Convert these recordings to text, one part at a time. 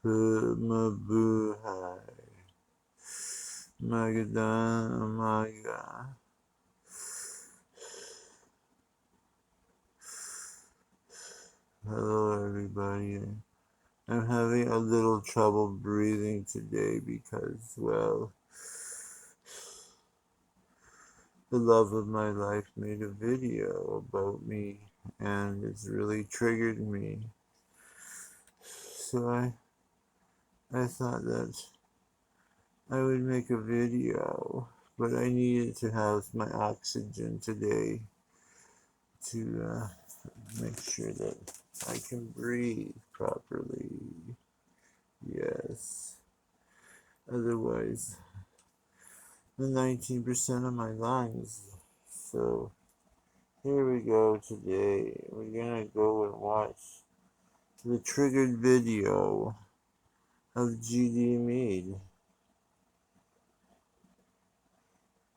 Mabuhay. Magandang umaga. Hello, everybody. I'm having a little trouble breathing today because, well, the love of my life made a video about me and it's really triggered me. So I thought that I would make a video, but I needed to have my oxygen today to make sure that I can breathe properly. Yes. Otherwise, the 19% of my lungs. So here we go today. We're gonna go and watch the triggered video of GD Mead.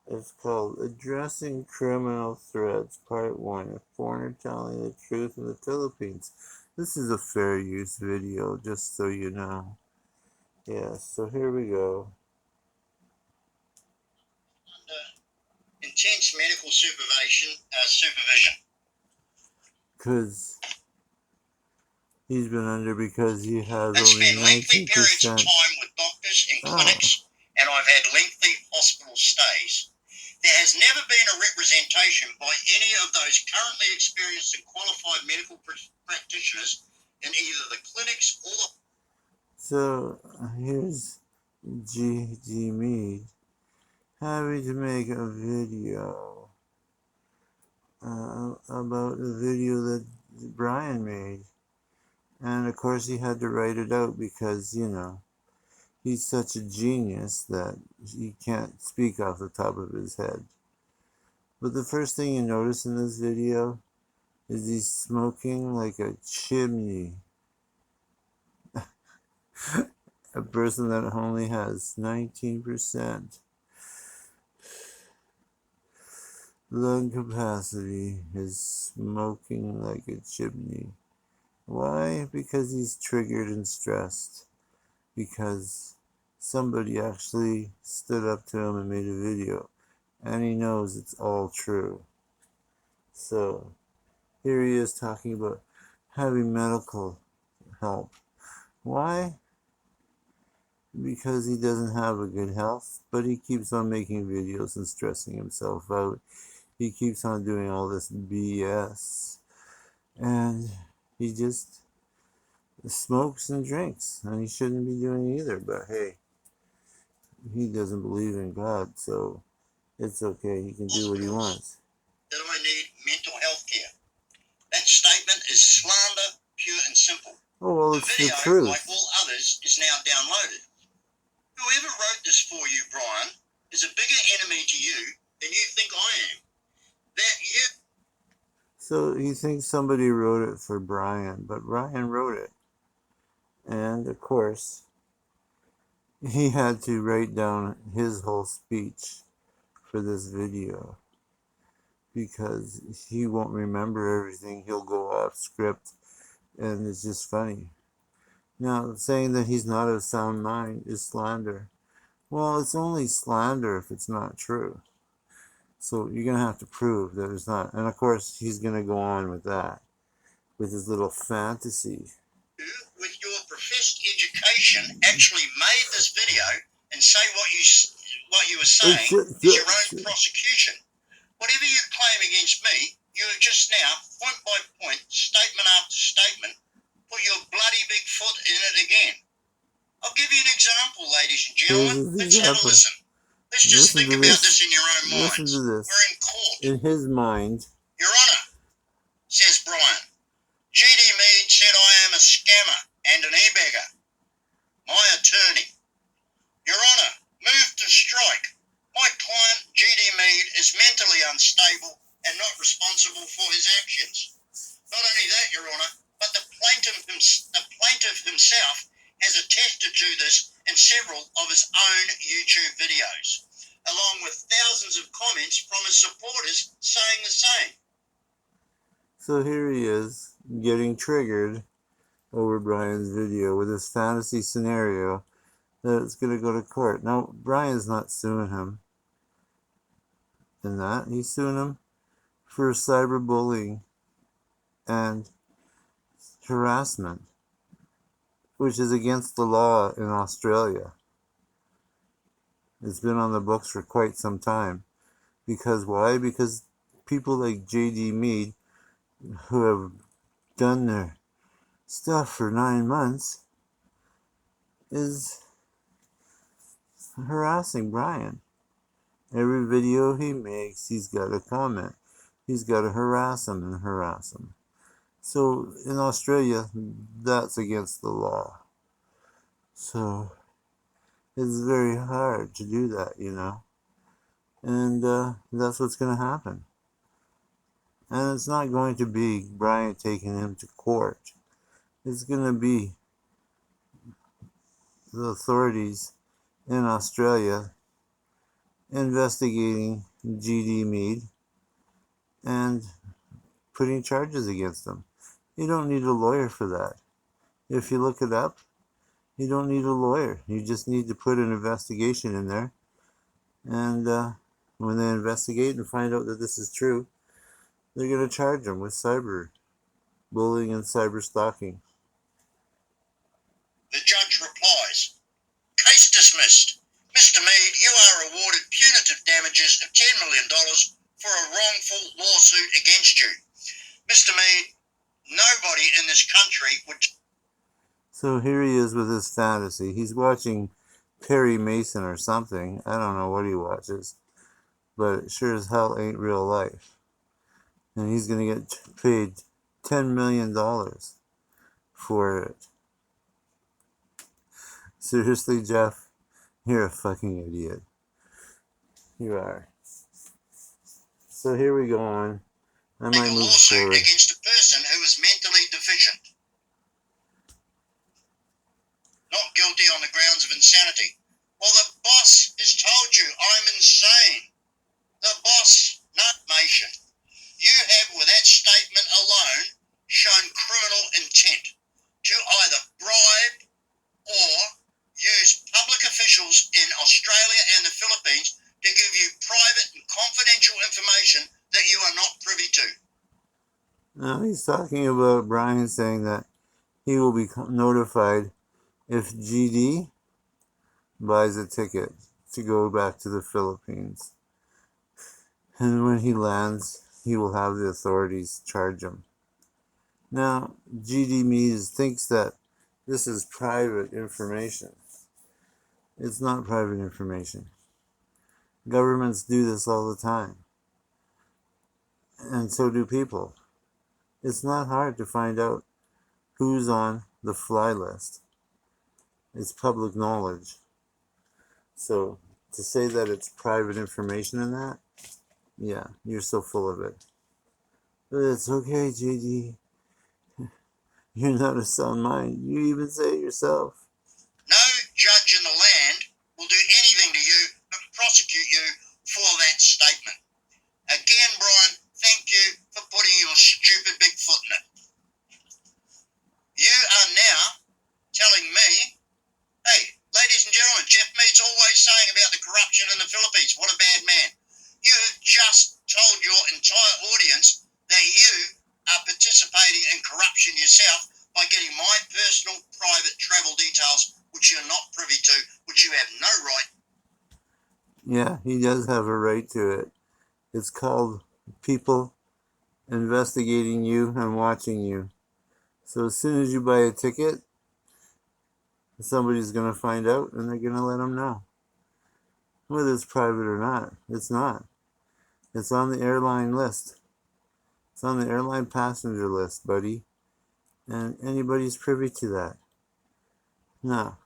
It's called Addressing Criminal Threats, Part 1, A Foreigner Telling the Truth in the Philippines. This is a fair use video, just so you know. Yeah, so here we go. Under intense medical supervision. Because he's been under because he has and only spend lengthy 19%. periods of time with doctors and clinics, and I've had lengthy hospital stays. There has never been a representation by any of those currently experienced and qualified medical practitioners in either the clinics or the... So here's G.D. Mead having to make a video about the video that Brian made. And of course he had to write it out because, you know, he's such a genius that he can't speak off the top of his head. But the first thing you notice in this video is he's smoking like a chimney. A person that only has 19% lung capacity is smoking like a chimney. Why? Because he's triggered and stressed. Because somebody actually stood up to him and made a video. And he knows it's all true. So, here he is talking about having medical help. Why? Because he doesn't have a good health, but he keeps on making videos and stressing himself out. He keeps on doing all this BS. And he just smokes and drinks. And he shouldn't be doing either, but hey, he doesn't believe in God, so it's okay. He can do what he wants. That I need mental health care. That statement is slander, pure and simple. Oh, well, it's the truth. Like all others, is now downloaded. Whoever wrote this for you, Brian, is a bigger enemy to you than you think I am. So he thinks somebody wrote it for Brian, but Brian wrote it. And of course, he had to write down his whole speech for this video because he won't remember everything. He'll go off script, and it's just funny. Now, saying that he's not of sound mind is slander. Well, it's only slander if it's not true. So you're going to have to prove that it's not. And of course, he's going to go on with that, with his little fantasy. With your professed education, actually made this video and say what you were saying is your own prosecution. Whatever you claim against me, you have just now, point by point, statement after statement, put your bloody big foot in it again. I'll give you an example, ladies and gentlemen. Let's have a listen. Let's just think about this in your own minds. Listen to this. We're in court. In his mind. Your Honour, says Brian, GD Mead said I am a scammer and an e-beggar. My attorney. Your Honour, move to strike. My client, GD Mead, is mentally unstable and not responsible for his actions. Not only that, Your Honour, but the plaintiff himself has attested to this in several of his own YouTube videos, along with thousands of comments from his supporters saying the same. So here he is, getting triggered over Brian's video with his fantasy scenario that it's going to go to court. Now, Brian's not suing him in that. He's suing him for cyberbullying and harassment, which is against the law in Australia. It's been on the books for quite some time. Because why? Because people like J.D. Mead, who have done their stuff for 9 months, is harassing Brian. Every video he makes, he's got a comment. He's got to harass him and harass him. So in Australia, that's against the law. So it's very hard to do that, you know. And that's what's going to happen. And it's not going to be Brian taking him to court. It's going to be the authorities in Australia investigating G.D. Mead and putting charges against him. You don't need a lawyer for that. If you look it up, you don't need a lawyer. You just need to put an investigation in there. And when they investigate and find out that this is true, they're going to charge him with cyber bullying and cyber stalking. The judge replies, "Case dismissed. Mr. Mead, you are awarded punitive damages of $10 million for a wrongful lawsuit against you. Mr. Mead, nobody in this country would..." So here he is with his fantasy. He's watching Perry Mason or something. I don't know what he watches. But it sure as hell ain't real life. And he's going to get paid $10 million for it. Seriously, Jeff? You're a fucking idiot. You are. So here we go on. I might move lawsuit forward. Against a person who is mentally deficient. Not guilty on the grounds of insanity. Well, the boss has told you I'm insane. The boss, not nation. You have, with that statement alone, shown criminal intent to either bribe or use public officials in Australia and the Philippines to give you private and confidential information that you are not privy to. Now he's talking about Brian saying that he will be notified if GD buys a ticket to go back to the Philippines. And when he lands, he will have the authorities charge him. Now, GD Mead thinks that this is private information. It's not private information. Governments do this all the time. And so do people. It's not hard to find out who's on the fly list. It's public knowledge. So to say that it's private information in that, yeah, you're so full of it. But it's okay, JD. You're not a sound mind. You even say it yourself. No judge in the land will do anything to you but prosecute you for that statement. Again, Brian, thank you for putting your stupid big foot in it. You are now telling me, hey, ladies and gentlemen, Jeff Mead's always saying about the corruption in the Philippines. What a bad man. You have just told your entire audience that you are participating in corruption yourself by getting my personal private travel details, which you're not privy to, which you have no right. Yeah, he does have a right to it. It's called people investigating you and watching you. So as soon as you buy a ticket, somebody's going to find out and they're going to let them know. Whether it's private or not, it's not. It's on the airline list. It's on the airline passenger list, buddy. And anybody's privy to that. No.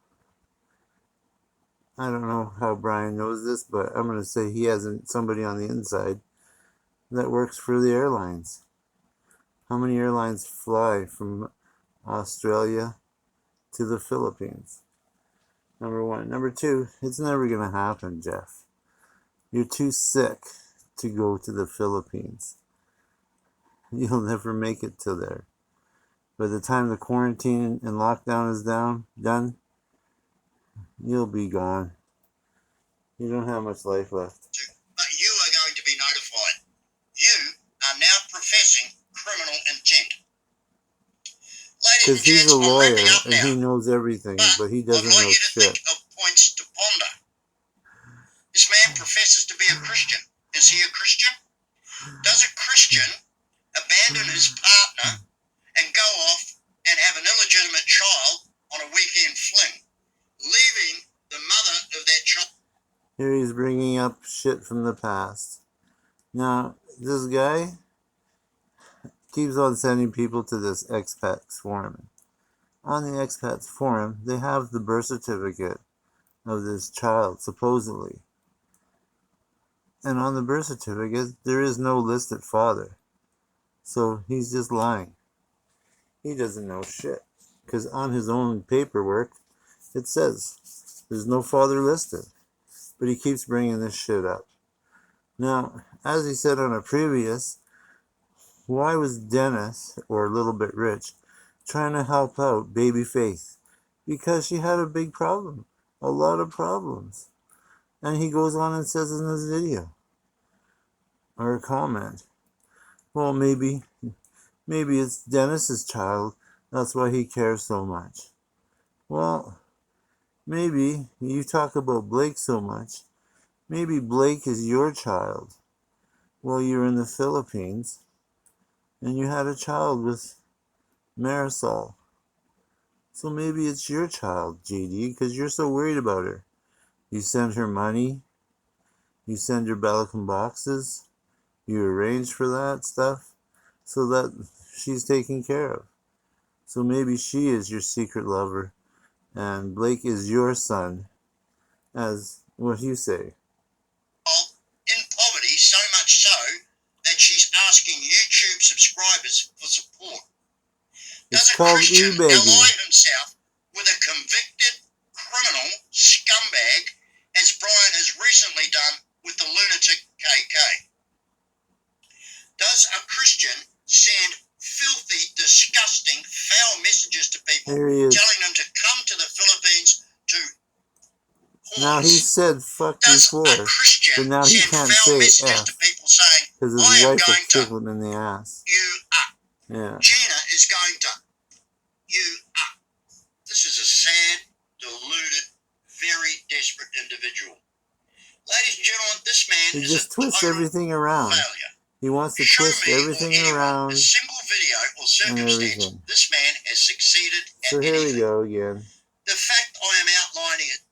I don't know how Brian knows this, but I'm going to say he has somebody on the inside that works for the airlines. How many airlines fly from Australia to the Philippines? Number one. Number two, it's never going to happen, Jeff. You're too sick to go to the Philippines. You'll never make it to there. by the time the quarantine and lockdown is done, you'll be gone. You don't have much life left. But you are going to be notified. You are now professing criminal intent. Ladies Because and he's gents, a I'm lawyer wrapping up and now. he knows everything, but he I'd doesn't like know you to shit. think of points to ponder. This man professes to be a Christian. Is he a Christian? Does a Christian abandon his partner and go off and have an illegitimate child on a weekend fling, leaving the mother of that child? Here he's bringing up shit from the past. Now, this guy keeps on sending people to this expats forum. On the expats forum, they have the birth certificate of this child, supposedly. And on the birth certificate, there is no listed father. So he's just lying. He doesn't know shit. Because on his own paperwork, it says there's no father listed. But he keeps bringing this shit up. Now, as he said on a previous, why was Dennis, or Little Bit Rich, trying to help out baby Faith? Because she had a big problem. A lot of problems. And he goes on and says in this video, or a comment, well, maybe it's Dennis's child. That's why he cares so much. Well, maybe you talk about Blake so much. Maybe Blake is your child. Well, you're in the Philippines and you had a child with Marisol. So maybe it's your child, JD, because you're so worried about her. You send her money. You send her Bellicum boxes. You arrange for that stuff so that she's taken care of. So maybe she is your secret lover and Blake is your son, as what you say. In poverty, so much so that she's asking YouTube subscribers for support. Does It's a called Christian e-begging. ally himself with a convicted criminal scumbag, as Brian has recently done with the lunatic KK? Does a Christian send filthy, disgusting, foul messages to people, telling them to come to the Philippines to horse? Now he said fuck Does before, a Christian but now he send can't foul say messages F to people saying, because I his am wife will going kick to him in the ass. you up? Yeah. Gina is going to you up. This is a sad, deluded, very desperate individual. Ladies and gentlemen, this man He is just a twists total everything around. failure. He wants to Show twist me everything or anyone around a single video or circumstance everything. this man has succeeded at So here anything. we go again. The fact I am outlining it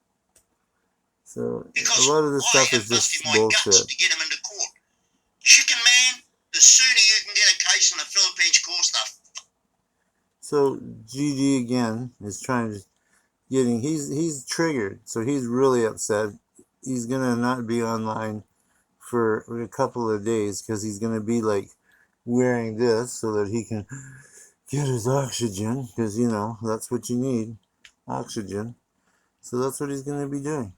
So because a lot of this I stuff have is busted just my guts bullshit. to get him into court. Chicken man, the sooner you can get a case in the Philippines court, the So GG again is trying to he's triggered, so he's really upset. He's gonna not be online for a couple of days because he's gonna be like wearing this so that he can get his oxygen, because you know that's what you need, oxygen. So that's what he's gonna be doing,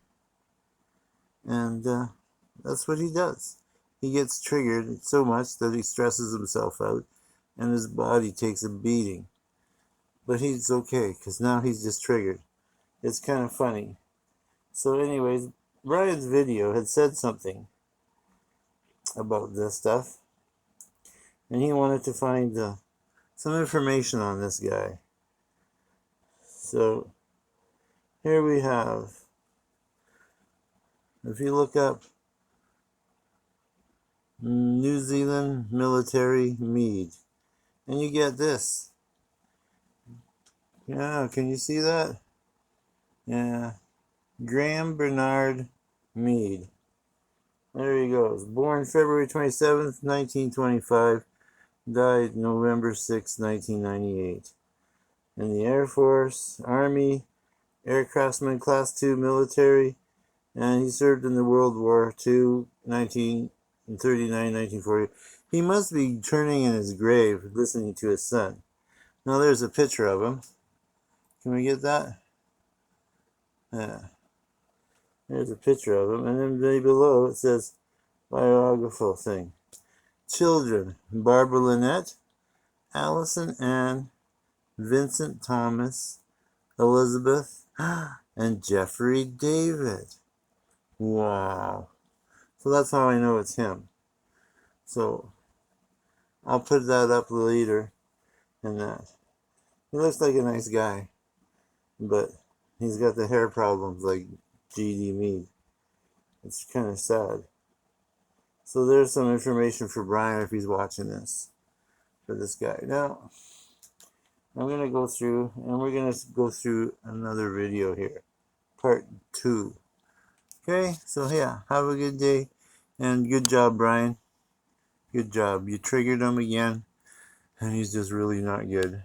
and that's what he does. He gets triggered so much that he stresses himself out, and his body takes a beating. But he's okay because now he's just triggered. It's kind of funny. So anyways, Brian's video had said something about this stuff, and he wanted to find some information on this guy. So here we have, if you look up New Zealand military mead, and you get this. Yeah, can you see that? Yeah, Graham Bernard Mead. There he goes. Born February 27th, 1925. Died November 6, 1998. In the Air Force, Army, Aircraftsman Class II military, and he served in the World War II, 1939, 1940. He must be turning in his grave listening to his son. Now there's a picture of him. Can we get that? Yeah. There's a picture of him, and then below it says biographical thing. Children: Barbara Lynette, Allison Ann, Vincent Thomas, Elizabeth, and Jeffrey David. Wow. So that's how I know it's him. So I'll put that up later and that. He looks like a nice guy, but he's got the hair problems like G.D. Meade. It's kind of sad. So there's some information for Brian if he's watching this, for this guy. Now, I'm going to go through, and we're going to go through another video here, part 2. Okay, so yeah, have a good day, and good job, Brian. Good job. You triggered him again, and he's just really not good.